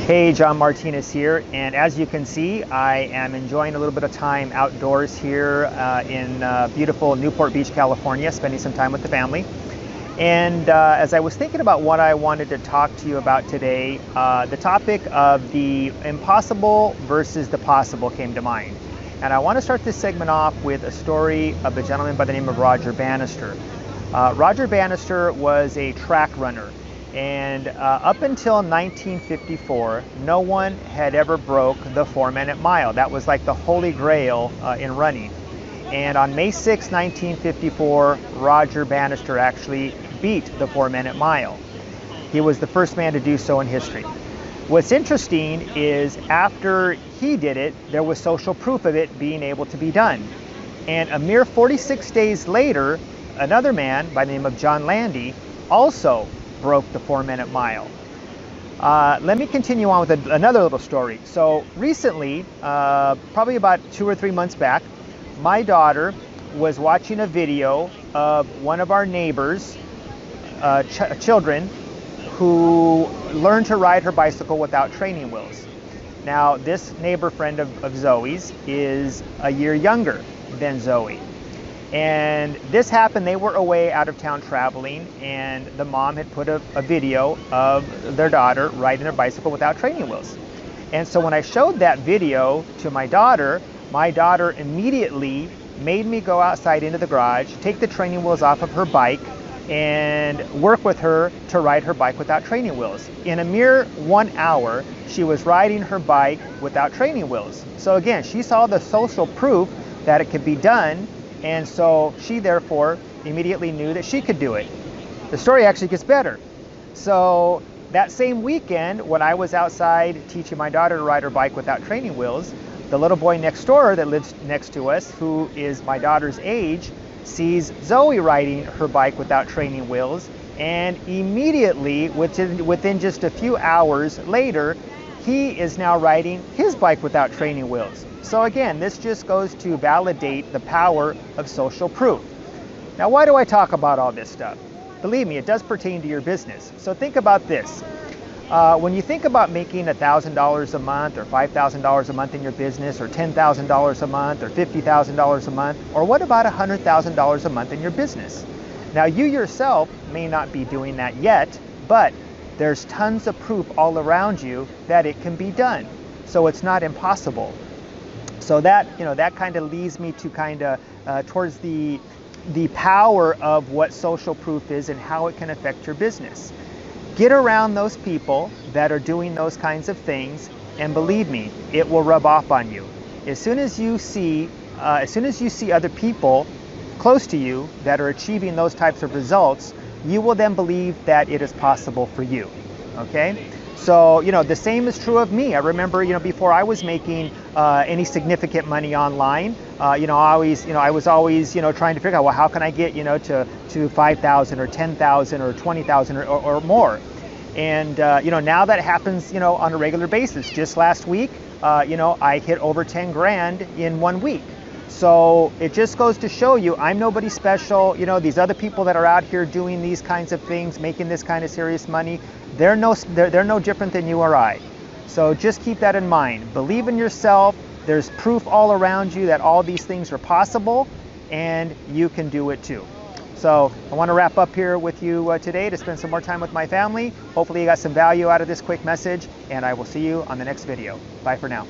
Hey, John Martinez here, and as you can see, I am enjoying a little bit of time outdoors here in beautiful Newport Beach, California, spending some time with the family. And as I was thinking about what I wanted to talk to you about today, the topic of the impossible versus the possible came to mind. And I want to start this segment off with a story of a gentleman by the name of Roger Bannister. Roger Bannister was a track runner. And up until 1954, no one had ever broke the 4-minute mile. That was like the holy grail in running. And on May 6, 1954, Roger Bannister actually beat the 4-minute mile. He was the first man to do so in history. What's interesting is after he did it, there was social proof of it being able to be done. And a mere 46 days later, another man by the name of John Landy also broke the 4-minute mile. Let me continue on with another little story. So recently, probably about 2 or 3 months back, my daughter was watching a video of one of our neighbors' children who learned to ride her bicycle without training wheels. Now, this neighbor friend of Zoe's is a year younger than Zoe. And this happened, they were away out of town traveling, and the mom had put a video of their daughter riding her bicycle without training wheels. And so when I showed that video to my daughter immediately made me go outside into the garage, take the training wheels off of her bike, and work with her to ride her bike without training wheels. In a mere 1 hour, she was riding her bike without training wheels. So again, she saw the social proof that it could be done, and so she therefore immediately knew that she could do it. The story actually gets better. So that same weekend, when I was outside teaching my daughter to ride her bike without training wheels, the little boy next door that lives next to us, who is my daughter's age, sees Zoe riding her bike without training wheels, and immediately, within just a few hours later, he is now riding his bike without training wheels. So again, this just goes to validate the power of social proof. Now, why do I talk about all this stuff? Believe me, it does pertain to your business. So think about this. When you think about making $1,000 a month or $5,000 a month in your business, or $10,000 a month or $50,000 a month, or what about $100,000 a month in your business? Now, you yourself may not be doing that yet, but there's tons of proof all around you that it can be done. So it's not impossible. So that kind of leads me to towards the power of what social proof is and how it can affect your business. Get around those people that are doing those kinds of things, and believe me, it will rub off on you. As soon as you see other people close to you that are achieving those types of results, you will then believe that it is possible for you. Okay? So, the same is true of me. I remember, before I was making any significant money online, I was always, trying to figure out, well, how can I get, to 5,000 or 10,000 or 20,000 or more? And, now that happens, on a regular basis. Just last week, I hit over 10 grand in 1 week. So it just goes to show you, I'm nobody special. These other people that are out here doing these kinds of things, making this kind of serious money, they're no different than you or I. So just keep that in mind. Believe in yourself. There's proof all around you that all these things are possible, and you can do it too. So I want to wrap up here with you today to spend some more time with my family. Hopefully you got some value out of this quick message, and I will see you on the next video. Bye for now.